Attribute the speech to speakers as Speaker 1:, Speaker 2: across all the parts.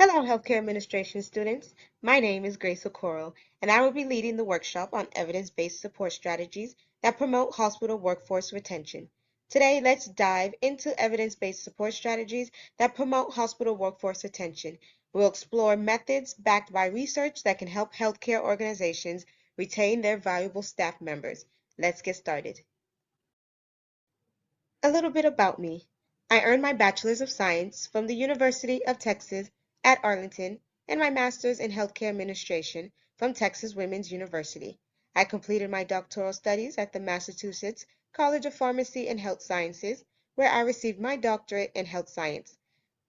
Speaker 1: Hello, Healthcare Administration students. My name is Grace Okoro, and I will be leading the workshop on evidence-based support strategies that promote hospital workforce retention. Today, let's dive into evidence-based support strategies that promote hospital workforce retention. We'll explore methods backed by research that can help healthcare organizations retain their valuable staff members. Let's get started. A little bit about me. I earned my Bachelor's of Science from the University of Texas at Arlington and my Master's in Healthcare Administration from Texas Women's University. I completed my doctoral studies at the Massachusetts College of Pharmacy and Health Sciences, where I received my doctorate in health science.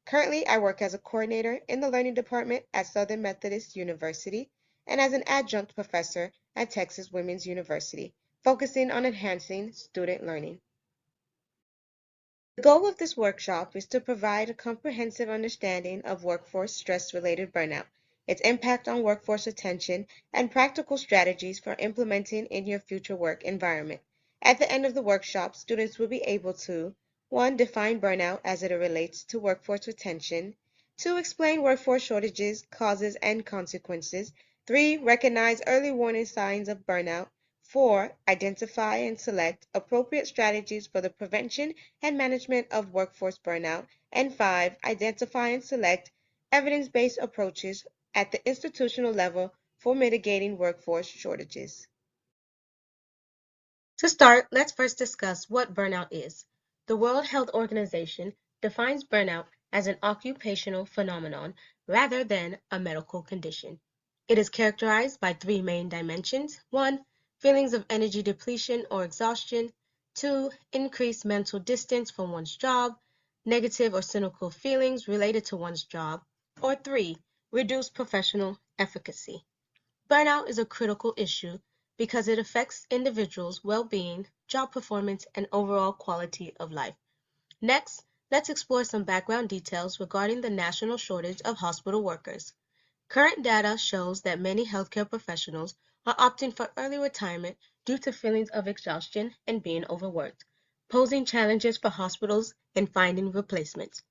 Speaker 1: Currently, I work as a coordinator in the Learning Department at Southern Methodist University and as an adjunct professor at Texas Women's University, focusing on enhancing student learning. The goal of this workshop is to provide a comprehensive understanding of workforce stress-related burnout, its impact on workforce retention, and practical strategies for implementing in your future work environment. At the end of the workshop, students will be able to 1. Define burnout as it relates to workforce retention. 2. Explain workforce shortages, causes, and consequences. 3. Recognize early warning signs of burnout. 4. Identify and select appropriate strategies for the prevention and management of workforce burnout. And 5. Identify and select evidence-based approaches at the institutional level for mitigating workforce shortages. To start, let's first discuss what burnout is. The World Health Organization defines burnout as an occupational phenomenon rather than a medical condition. It is characterized by three main dimensions. 1. Feelings of energy depletion or exhaustion. 2. Increased mental distance from one's job, negative or cynical feelings related to one's job. Or 3. Reduced professional efficacy. Burnout is a critical issue because it affects individuals' well-being, job performance, and overall quality of life. Next, let's explore some background details regarding the national shortage of hospital workers. Current data shows that many healthcare professionals are opting for early retirement due to feelings of exhaustion and being overworked, posing challenges for hospitals in finding replacements.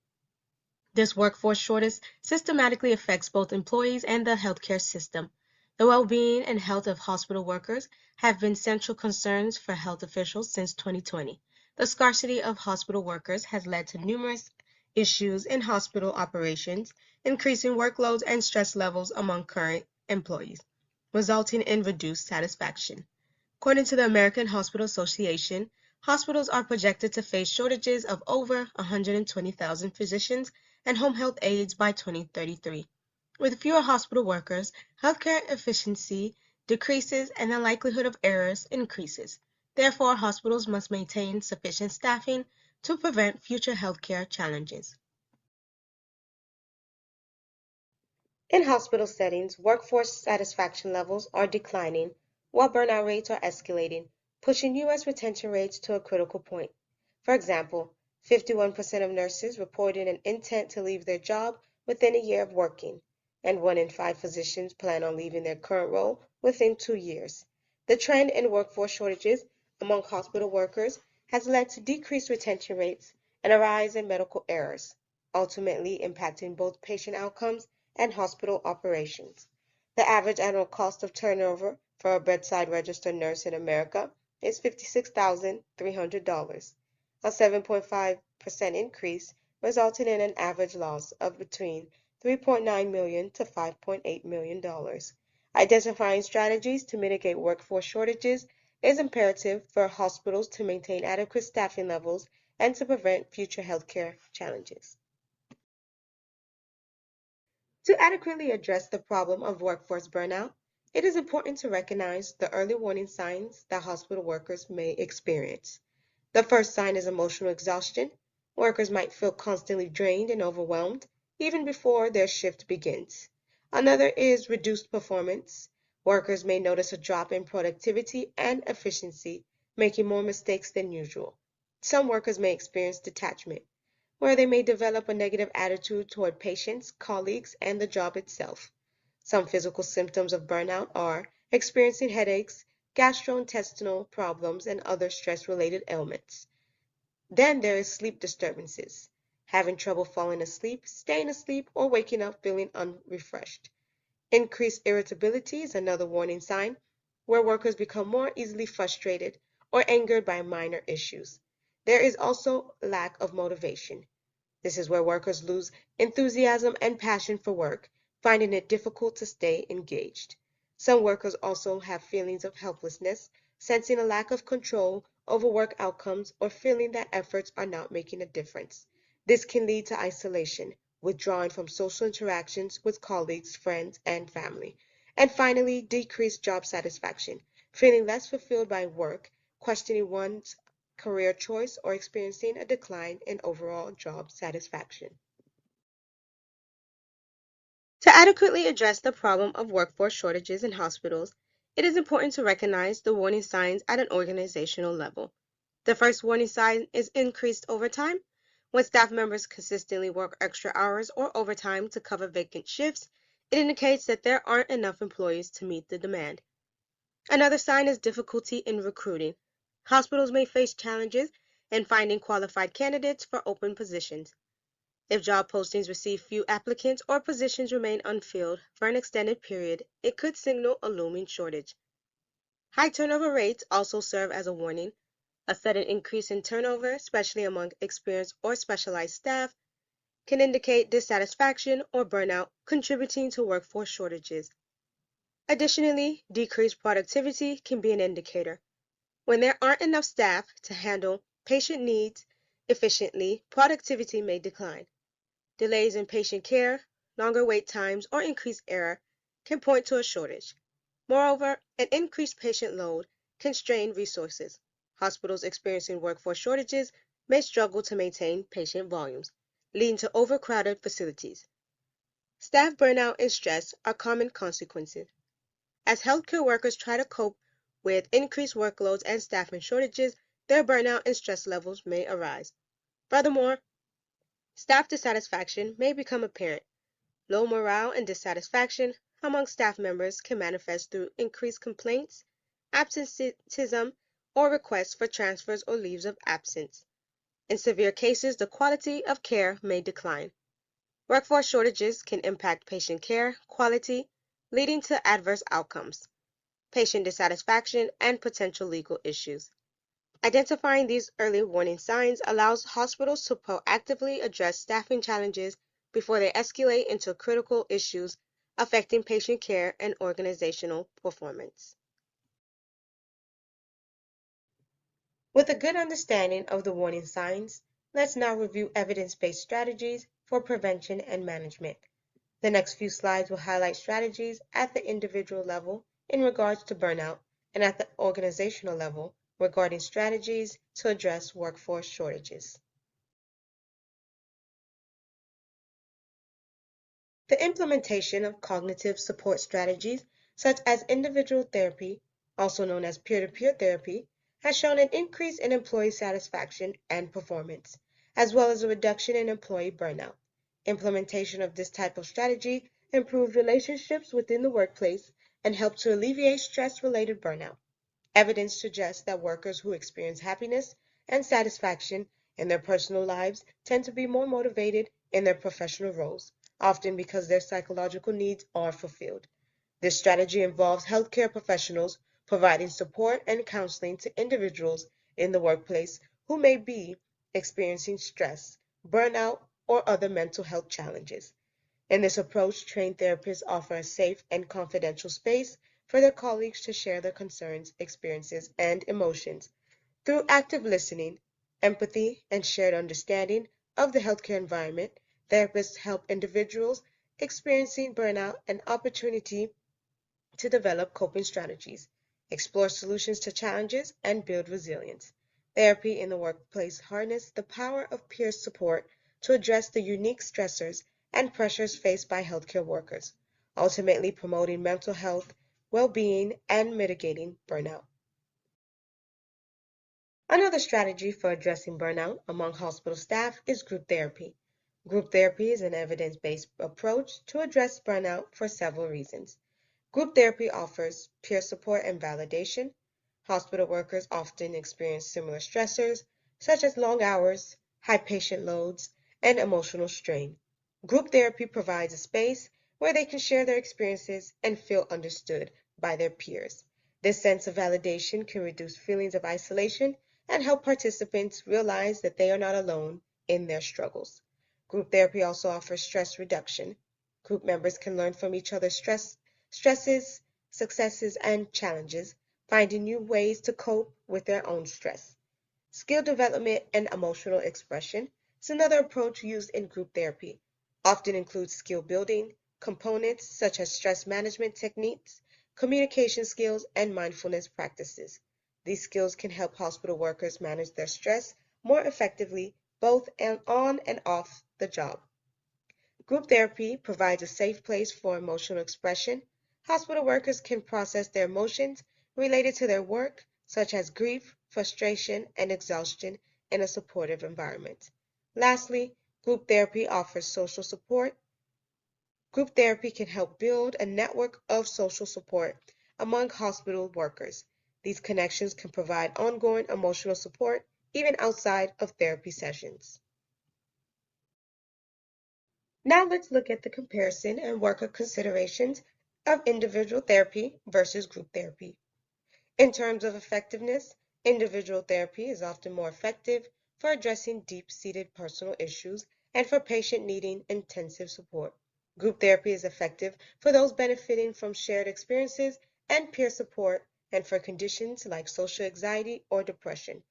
Speaker 1: This workforce shortage systematically affects both employees and the healthcare system. The well-being and health of hospital workers have been central concerns for health officials since 2020. The scarcity of hospital workers has led to numerous issues in hospital operations, increasing workloads and stress levels among current employees, resulting in reduced satisfaction. According to the American Hospital Association, hospitals are projected to face shortages of over 120,000 physicians and home health aides by 2033. With fewer hospital workers, healthcare efficiency decreases and the likelihood of errors increases. Therefore, hospitals must maintain sufficient staffing to prevent future healthcare challenges. In hospital settings, workforce satisfaction levels are declining, while burnout rates are escalating, pushing U.S. retention rates to a critical point. For example, 51% of nurses reported an intent to leave their job within a year of working, and 1 in 5 physicians plan on leaving their current role within 2 years. The trend in workforce shortages among hospital workers has led to decreased retention rates and a rise in medical errors, ultimately impacting both patient outcomes and hospital operations. The average annual cost of turnover for a bedside registered nurse in America is $56,300, a 7.5% increase, resulting in an average loss of between $3.9 million to $5.8 million. Identifying strategies to mitigate workforce shortages is imperative for hospitals to maintain adequate staffing levels and to prevent future healthcare challenges. To adequately address the problem of workforce burnout, it is important to recognize the early warning signs that hospital workers may experience. The first sign is emotional exhaustion. Workers might feel constantly drained and overwhelmed even before their shift begins. Another is reduced performance. Workers may notice a drop in productivity and efficiency, making more mistakes than usual. Some workers may experience detachment, where they may develop a negative attitude toward patients, colleagues, and the job itself. Some physical symptoms of burnout are experiencing headaches, gastrointestinal problems, and other stress-related ailments. Then there is sleep disturbances. having trouble falling asleep, staying asleep, or waking up feeling unrefreshed. Increased irritability is another warning sign, where workers become more easily frustrated or angered by minor issues. There is also lack of motivation. This is where workers lose enthusiasm and passion for work, finding it difficult to stay engaged. Some workers also have feelings of helplessness, sensing a lack of control over work outcomes or feeling that efforts are not making a difference. This can lead to isolation, withdrawing from social interactions with colleagues, friends, and family. And finally, decreased job satisfaction, feeling less fulfilled by work, questioning one's career choice, or experiencing a decline in overall job satisfaction. To adequately address the problem of workforce shortages in hospitals, it is important to recognize the warning signs at an organizational level. The first warning sign is increased overtime. When staff members consistently work extra hours or overtime to cover vacant shifts, it indicates that there aren't enough employees to meet the demand. Another sign is difficulty in recruiting. Hospitals may face challenges in finding qualified candidates for open positions. If job postings receive few applicants or positions remain unfilled for an extended period, it could signal a looming shortage. High turnover rates also serve as a warning. A sudden increase in turnover, especially among experienced or specialized staff, can indicate dissatisfaction or burnout, contributing to workforce shortages. Additionally, decreased productivity can be an indicator. When there aren't enough staff to handle patient needs efficiently, productivity may decline. Delays in patient care, longer wait times, or increased error can point to a shortage. Moreover, an increased patient load can strain resources. Hospitals experiencing workforce shortages may struggle to maintain patient volumes, leading to overcrowded facilities. Staff burnout and stress are common consequences. As healthcare workers try to cope with increased workloads and staffing shortages, their burnout and stress levels may arise. Furthermore, staff dissatisfaction may become apparent. Low morale and dissatisfaction among staff members can manifest through increased complaints, absenteeism, or requests for transfers or leaves of absence. In severe cases, the quality of care may decline. Workforce shortages can impact patient care quality, leading to adverse outcomes, patient dissatisfaction, and potential legal issues. Identifying these early warning signs allows hospitals to proactively address staffing challenges before they escalate into critical issues affecting patient care and organizational performance. With a good understanding of the warning signs, let's now review evidence-based strategies for prevention and management. The next few slides will highlight strategies at the individual level in regards to burnout and at the organizational level regarding strategies to address workforce shortages. The implementation of cognitive support strategies, such as individual therapy, also known as peer-to-peer therapy, has shown an increase in employee satisfaction and performance, as well as a reduction in employee burnout. Implementation of this type of strategy improves relationships within the workplace and helps to alleviate stress-related burnout. Evidence suggests that workers who experience happiness and satisfaction in their personal lives tend to be more motivated in their professional roles, often because their psychological needs are fulfilled. This strategy involves healthcare professionals providing support and counseling to individuals in the workplace who may be experiencing stress, burnout, or other mental health challenges. In this approach, trained therapists offer a safe and confidential space for their colleagues to share their concerns, experiences, and emotions. Through active listening, empathy, and shared understanding of the healthcare environment, therapists help individuals experiencing burnout an opportunity to develop coping strategies, explore solutions to challenges, and build resilience. Therapy in the workplace harness the power of peer support to address the unique stressors and pressures faced by healthcare workers, ultimately promoting mental health, well-being, and mitigating burnout. Another strategy for addressing burnout among hospital staff is group therapy. Group therapy is an evidence-based approach to address burnout for several reasons. Group therapy offers peer support and validation. Hospital workers often experience similar stressors, such as long hours, high patient loads, and emotional strain. Group therapy provides a space where they can share their experiences and feel understood by their peers. This sense of validation can reduce feelings of isolation and help participants realize that they are not alone in their struggles. Group therapy also offers stress reduction. Group members can learn from each other's stresses, successes, and challenges, finding new ways to cope with their own stress. Skill development and emotional expression is another approach used in group therapy. Often includes skill building components such as stress management techniques, communication skills, and mindfulness practices. These skills can help hospital workers manage their stress more effectively both on and off the job. Group therapy provides a safe place for emotional expression. Hospital workers can process their emotions related to their work, such as grief, frustration, and exhaustion, in a supportive environment. Lastly, group therapy offers social support. Group therapy can help build a network of social support among hospital workers. These connections can provide ongoing emotional support even outside of therapy sessions. Now let's look at the comparison and worker considerations of individual therapy versus group therapy. In terms of effectiveness, individual therapy is often more effective for addressing deep-seated personal issues and for patients needing intensive support. Group therapy is effective for those benefiting from shared experiences and peer support and for conditions like social anxiety or depression.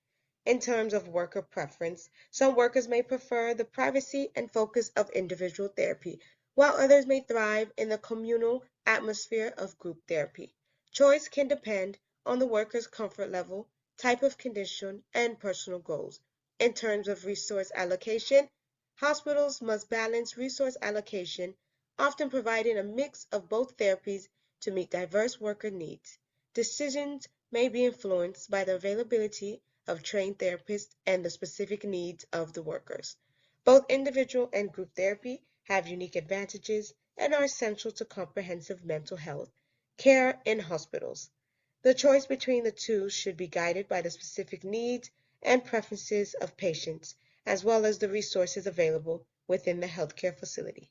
Speaker 1: In terms of worker preference, some workers may prefer the privacy and focus of individual therapy, while others may thrive in the communal atmosphere of group therapy. Choice can depend on the worker's comfort level, type of condition, and personal goals. In terms of resource allocation, hospitals must balance resource allocation, often providing a mix of both therapies to meet diverse worker needs. Decisions may be influenced by the availability of trained therapists and the specific needs of the workers. Both individual and group therapy have unique advantages and are essential to comprehensive mental health care in hospitals. The choice between the two should be guided by the specific needs and preferences of patients, as well as the resources available within the healthcare facility.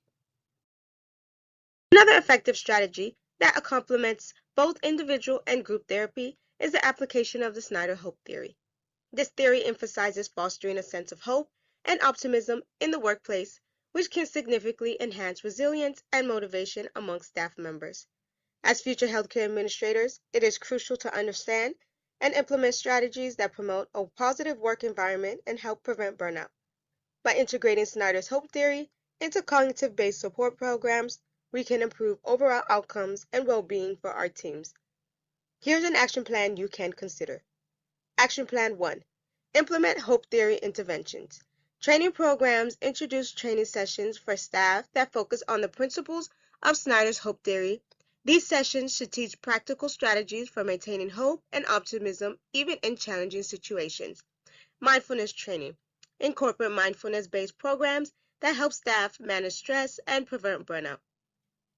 Speaker 1: Another effective strategy that complements both individual and group therapy is the application of the Snyder Hope Theory. This theory emphasizes fostering a sense of hope and optimism in the workplace, which can significantly enhance resilience and motivation among staff members. As future healthcare administrators, it is crucial to understand and implement strategies that promote a positive work environment and help prevent burnout. By integrating Snyder's Hope Theory into cognitive-based support programs, we can improve overall outcomes and well-being for our teams. Here's an action plan you can consider. Action Plan 1. Implement Hope Theory interventions. Training programs introduce training sessions for staff that focus on the principles of Snyder's Hope Theory. These sessions should teach practical strategies for maintaining hope and optimism even in challenging situations. Mindfulness training. Incorporate mindfulness-based programs that help staff manage stress and prevent burnout.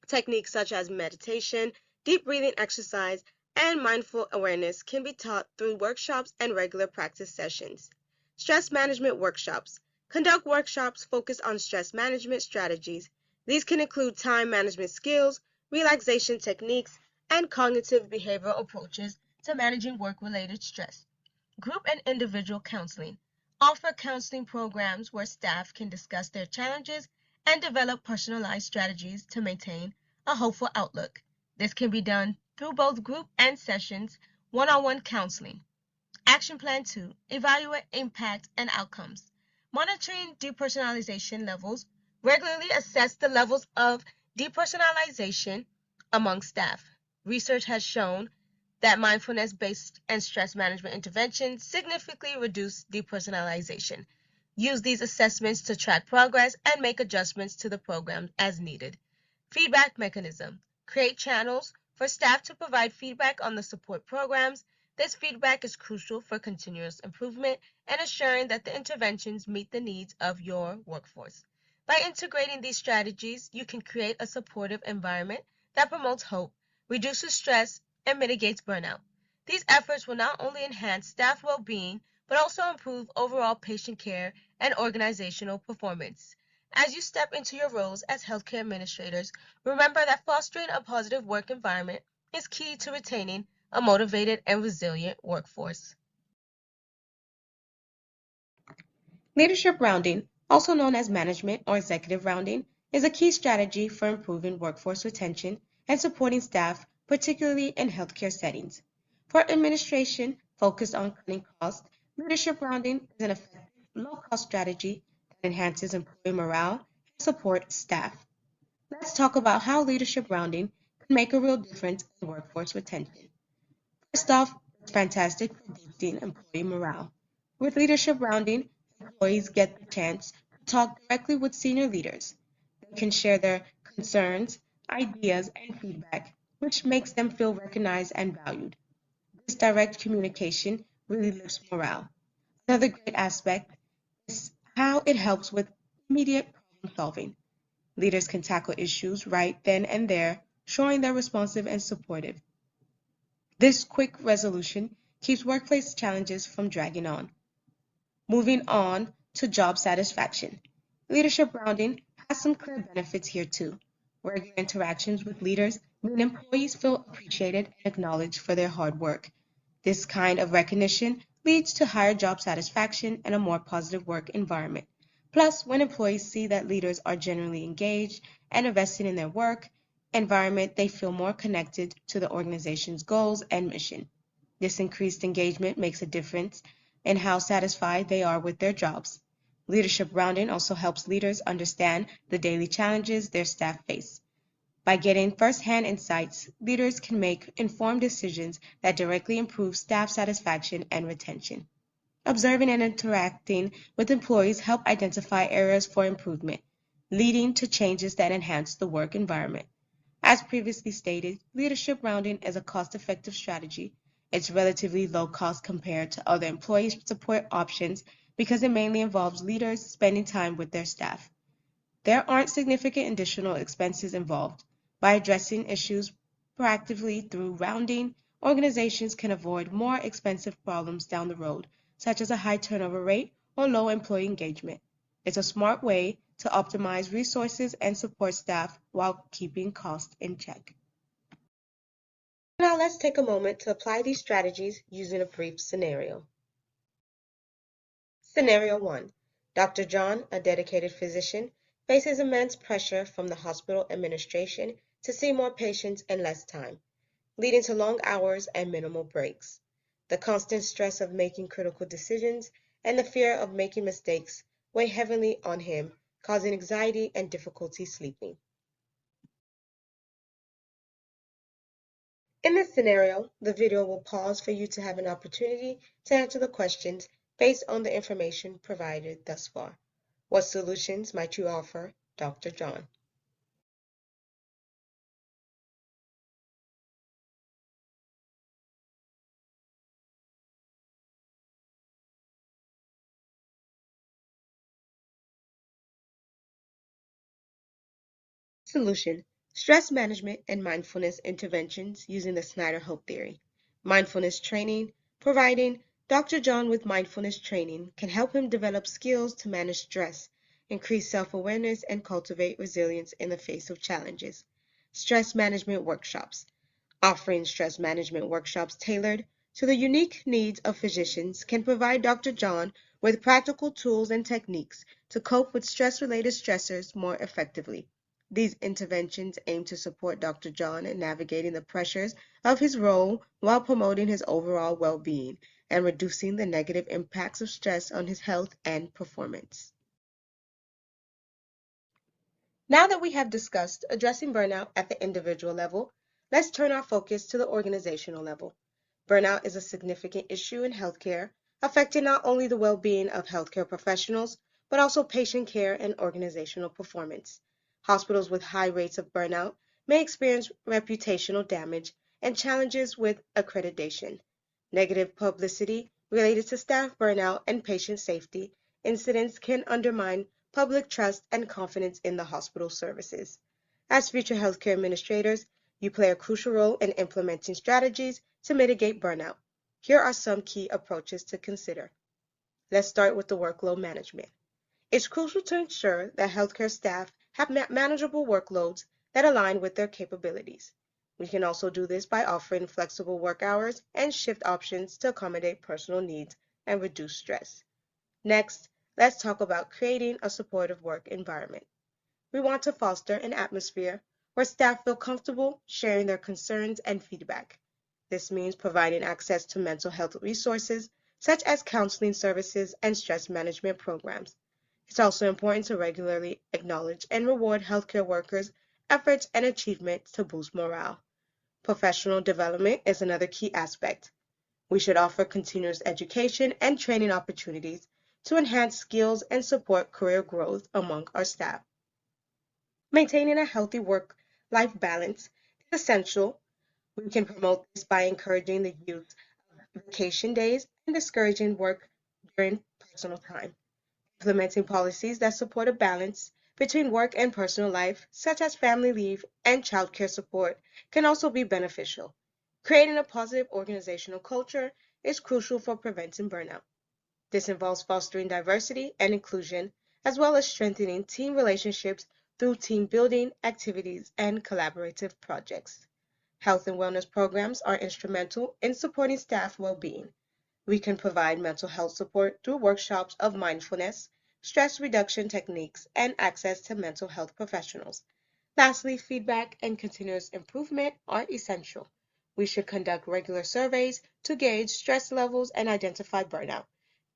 Speaker 1: Techniques such as meditation, deep breathing exercise, and mindful awareness can be taught through workshops and regular practice sessions. Stress management workshops. Conduct workshops focused on stress management strategies. These can include time management skills, relaxation techniques, and cognitive behavioral approaches to managing work-related stress. Group and individual counseling. Offer counseling programs where staff can discuss their challenges and develop personalized strategies to maintain a hopeful outlook. This can be done through both group and sessions, one-on-one counseling. Action Plan 2. Evaluate impact and outcomes. Monitoring depersonalization levels. Regularly assess the levels of depersonalization among staff. Research has shown that mindfulness-based and stress management interventions significantly reduce depersonalization. Use these assessments to track progress and make adjustments to the program as needed. Feedback mechanism. Create channels for staff to provide feedback on the support programs. This feedback is crucial for continuous improvement and ensuring that the interventions meet the needs of your workforce. By integrating these strategies, you can create a supportive environment that promotes hope, reduces stress, and mitigates burnout. These efforts will not only enhance staff well-being, but also improve overall patient care and organizational performance. As you step into your roles as healthcare administrators, remember that fostering a positive work environment is key to retaining a motivated and resilient workforce. Leadership rounding, also known as management or executive rounding, is a key strategy for improving workforce retention and supporting staff, particularly in healthcare settings. For administration focused on cutting costs, leadership rounding is an effective, low-cost strategy that enhances employee morale and supports staff. Let's talk about how leadership rounding can make a real difference in workforce retention. First off, it's fantastic for boosting employee morale. With leadership rounding, employees get the chance to talk directly with senior leaders. They can share their concerns, ideas, and feedback, which makes them feel recognized and valued. This direct communication really lifts morale. Another great aspect is how it helps with immediate problem solving. Leaders can tackle issues right then and there, showing they're responsive and supportive. This quick resolution keeps workplace challenges from dragging on. Moving on to job satisfaction. Leadership rounding has some clear benefits here too. Regular interactions with leaders mean employees feel appreciated and acknowledged for their hard work. This kind of recognition leads to higher job satisfaction and a more positive work environment. Plus, when employees see that leaders are genuinely engaged and invested in their work environment, they feel more connected to the organization's goals and mission. This increased engagement makes a difference in how satisfied they are with their jobs. Leadership rounding also helps leaders understand the daily challenges their staff face. By getting first-hand insights, leaders can make informed decisions that directly improve staff satisfaction and retention. Observing and interacting with employees help identify areas for improvement, leading to changes that enhance the work environment. As previously stated, leadership rounding is a cost-effective strategy. It's relatively low cost compared to other employee support options because it mainly involves leaders spending time with their staff. There aren't significant additional expenses involved. By addressing issues proactively through rounding, organizations can avoid more expensive problems down the road, such as a high turnover rate or low employee engagement. It's a smart way to optimize resources and support staff while keeping costs in check. Now let's take a moment to apply these strategies using a brief scenario. Scenario 1. Dr. John, a dedicated physician, faces immense pressure from the hospital administration to see more patients in less time, leading to long hours and minimal breaks. The constant stress of making critical decisions and the fear of making mistakes weigh heavily on him, causing anxiety and difficulty sleeping. In this scenario, the video will pause for you to have an opportunity to answer the questions based on the information provided thus far. What solutions might you offer, Dr. John? Solution: stress management and mindfulness interventions using the Snyder Hope Theory. Mindfulness training. Providing Dr. John with mindfulness training can help him develop skills to manage stress, increase self-awareness, and cultivate resilience in the face of challenges. Stress management workshops. Offering stress management workshops tailored to the unique needs of physicians can provide Dr. John with practical tools and techniques to cope with stress-related stressors more effectively. These interventions aim to support Dr. John in navigating the pressures of his role while promoting his overall well-being and reducing the negative impacts of stress on his health and performance. Now that we have discussed addressing burnout at the individual level, let's turn our focus to the organizational level. Burnout is a significant issue in healthcare, affecting not only the well-being of healthcare professionals, but also patient care and organizational performance. Hospitals with high rates of burnout may experience reputational damage and challenges with accreditation. Negative publicity related to staff burnout and patient safety incidents can undermine public trust and confidence in the hospital services. As future healthcare administrators, you play a crucial role in implementing strategies to mitigate burnout. Here are some key approaches to consider. Let's start with the workload management. It's crucial to ensure that healthcare staff have manageable workloads that align with their capabilities. We can also do this by offering flexible work hours and shift options to accommodate personal needs and reduce stress. Next, let's talk about creating a supportive work environment. We want to foster an atmosphere where staff feel comfortable sharing their concerns and feedback. This means providing access to mental health resources such as counseling services and stress management programs. It's also important to regularly acknowledge and reward healthcare workers' efforts and achievements to boost morale. Professional development is another key aspect. We should offer continuous education and training opportunities to enhance skills and support career growth among our staff. Maintaining a healthy work-life balance is essential. We can promote this by encouraging the use of vacation days and discouraging work during personal time. Implementing policies that support a balance between work and personal life, such as family leave and childcare support, can also be beneficial. Creating a positive organizational culture is crucial for preventing burnout. This involves fostering diversity and inclusion, as well as strengthening team relationships through team building activities and collaborative projects. Health and wellness programs are instrumental in supporting staff well-being. We can provide mental health support through workshops of mindfulness, stress reduction techniques, and access to mental health professionals. Lastly, feedback and continuous improvement are essential. We should conduct regular surveys to gauge stress levels and identify burnout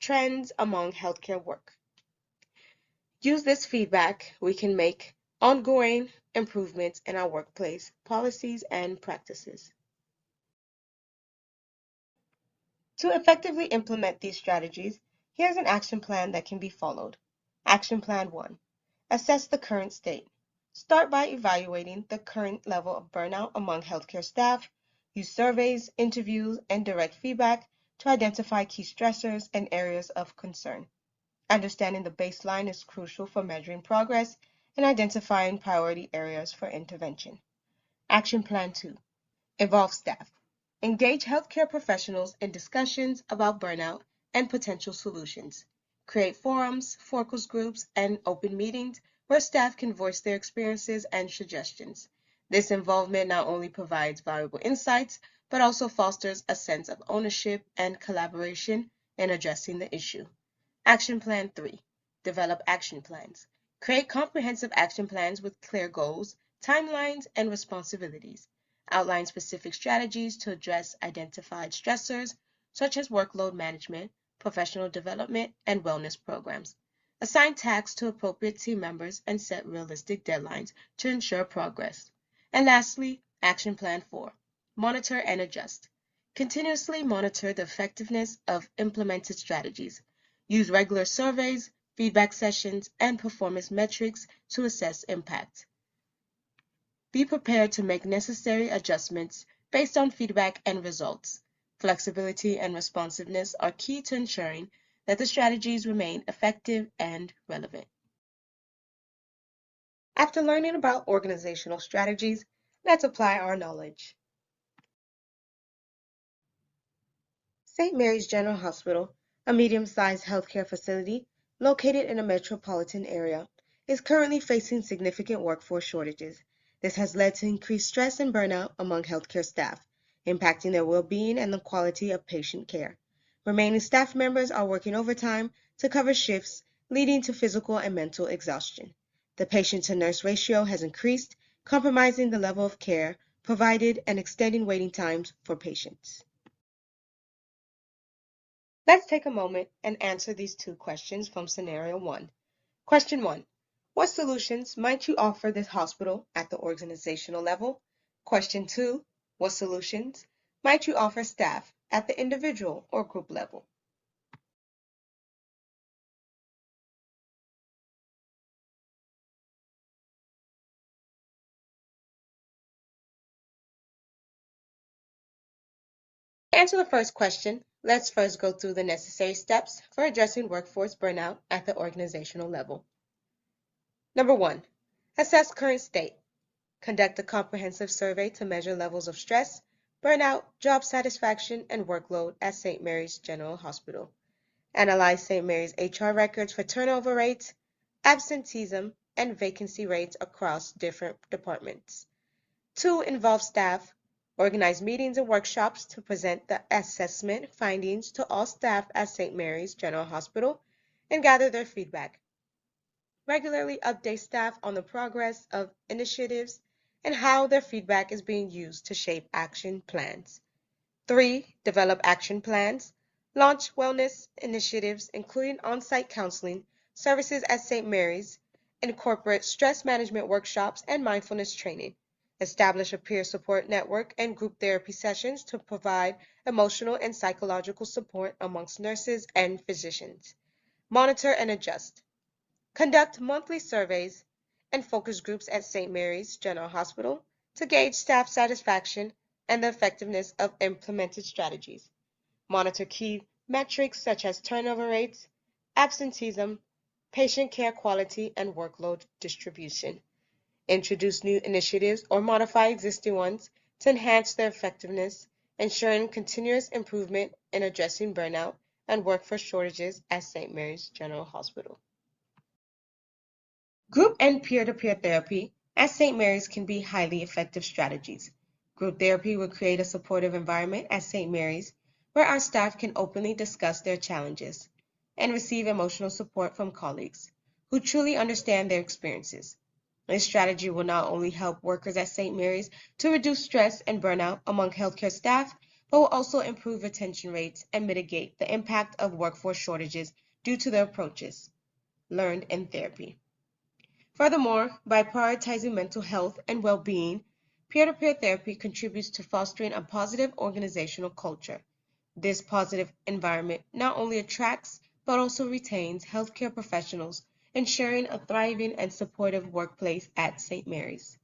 Speaker 1: trends among healthcare work. Use this feedback, we can make ongoing improvements in our workplace policies and practices. To effectively implement these strategies, here's an action plan that can be followed. Action Plan 1. Assess the current state. Start by evaluating the current level of burnout among healthcare staff. Use surveys, interviews, and direct feedback to identify key stressors and areas of concern. Understanding the baseline is crucial for measuring progress and identifying priority areas for intervention. Action Plan 2. Involve staff. Engage healthcare professionals in discussions about burnout and potential solutions. Create forums, focus groups, and open meetings where staff can voice their experiences and suggestions. This involvement not only provides valuable insights, but also fosters a sense of ownership and collaboration in addressing the issue. Action Plan 3. Develop action plans. Create comprehensive action plans with clear goals, timelines, and responsibilities. Outline specific strategies to address identified stressors, such as workload management, professional development, and wellness programs. Assign tasks to appropriate team members and set realistic deadlines to ensure progress. And lastly, Action Plan 4. Monitor and adjust. Continuously monitor the effectiveness of implemented strategies. Use regular surveys, feedback sessions, and performance metrics to assess impact. Be prepared to make necessary adjustments based on feedback and results. Flexibility and responsiveness are key to ensuring that the strategies remain effective and relevant. After learning about organizational strategies, let's apply our knowledge. St. Mary's General Hospital, a medium-sized healthcare facility located in a metropolitan area, is currently facing significant workforce shortages. This has led to increased stress and burnout among healthcare staff, impacting their well-being and the quality of patient care. Remaining staff members are working overtime to cover shifts, leading to physical and mental exhaustion. The patient-to-nurse ratio has increased, compromising the level of care provided and extending waiting times for patients. Let's take a moment and answer these two questions from scenario 1. Question 1. What solutions might you offer this hospital at the organizational level? Question 2. What solutions might you offer staff at the individual or group level? To answer the first question, let's first go through the necessary steps for addressing workforce burnout at the organizational level. Number 1. Assess current state. Conduct a comprehensive survey to measure levels of stress, burnout, job satisfaction, and workload at St. Mary's General Hospital. Analyze St. Mary's HR records for turnover rates, absenteeism, and vacancy rates across different departments. 2. Involve staff. Organize meetings and workshops to present the assessment findings to all staff at St. Mary's General Hospital and gather their feedback. Regularly update staff on the progress of initiatives and how their feedback is being used to shape action plans. 3. Develop action plans. Launch wellness initiatives, including on-site counseling services at St. Mary's. Incorporate stress management workshops and mindfulness training. Establish a peer support network and group therapy sessions to provide emotional and psychological support amongst nurses and physicians. Monitor and adjust. Conduct monthly surveys and focus groups at St. Mary's General Hospital to gauge staff satisfaction and the effectiveness of implemented strategies. Monitor key metrics such as turnover rates, absenteeism, patient care quality, and workload distribution. Introduce new initiatives or modify existing ones to enhance their effectiveness, ensuring continuous improvement in addressing burnout and workforce shortages at St. Mary's General Hospital. Group and peer-to-peer therapy at St. Mary's can be highly effective strategies. Group therapy will create a supportive environment at St. Mary's where our staff can openly discuss their challenges and receive emotional support from colleagues who truly understand their experiences. This strategy will not only help workers at St. Mary's to reduce stress and burnout among healthcare staff, but will also improve retention rates and mitigate the impact of workforce shortages due to the approaches learned in therapy. Furthermore, by prioritizing mental health and well-being, peer-to-peer therapy contributes to fostering a positive organizational culture. This positive environment not only attracts but also retains healthcare professionals, ensuring a thriving and supportive workplace at St. Mary's.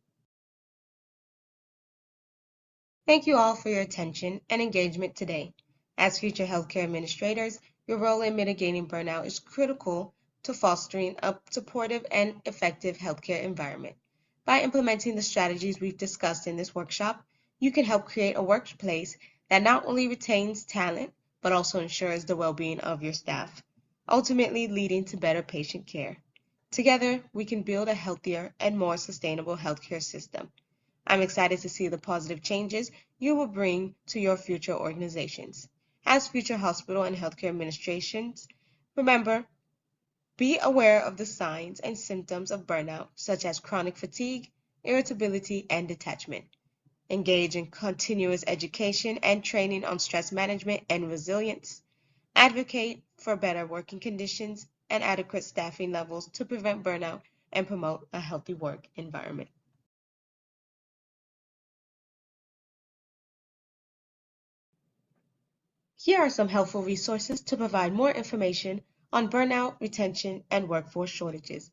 Speaker 1: Thank you all for your attention and engagement today. As future healthcare administrators, your role in mitigating burnout is critical to fostering a supportive and effective healthcare environment. By implementing the strategies we've discussed in this workshop, you can help create a workplace that not only retains talent, but also ensures the well-being of your staff, ultimately leading to better patient care. Together, we can build a healthier and more sustainable healthcare system. I'm excited to see the positive changes you will bring to your future organizations. As future hospital and healthcare administrations, remember, be aware of the signs and symptoms of burnout, such as chronic fatigue, irritability, and detachment. Engage in continuous education and training on stress management and resilience. Advocate for better working conditions and adequate staffing levels to prevent burnout and promote a healthy work environment. Here are some helpful resources to provide more information on burnout, retention, and workforce shortages.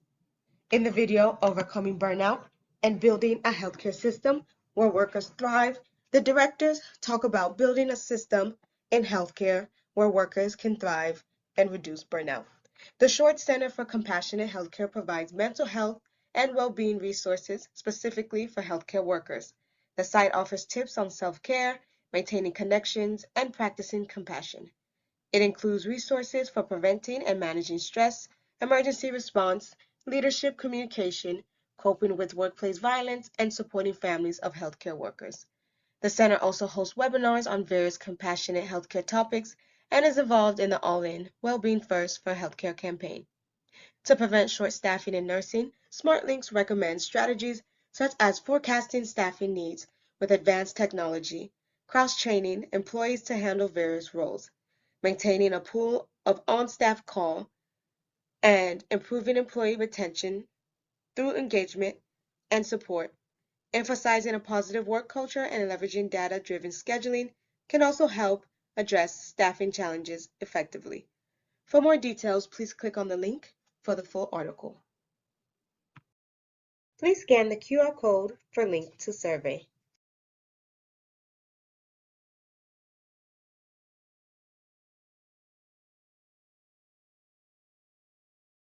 Speaker 1: In the video, Overcoming Burnout and Building a Healthcare System Where Workers Thrive, the directors talk about building a system in healthcare where workers can thrive and reduce burnout. The Short Center for Compassionate Healthcare provides mental health and well-being resources specifically for healthcare workers. The site offers tips on self-care, maintaining connections, and practicing compassion. It includes resources for preventing and managing stress, emergency response, leadership communication, coping with workplace violence, and supporting families of healthcare workers. The center also hosts webinars on various compassionate healthcare topics and is involved in the All-In Wellbeing First for Healthcare campaign. To prevent short staffing in nursing, SmartLinks recommends strategies such as forecasting staffing needs with advanced technology, cross-training employees to handle various roles, maintaining a pool of on-staff call, and improving employee retention through engagement and support. Emphasizing a positive work culture and leveraging data-driven scheduling can also help address staffing challenges effectively. For more details, please click on the link for the full article. Please scan the QR code for link to survey.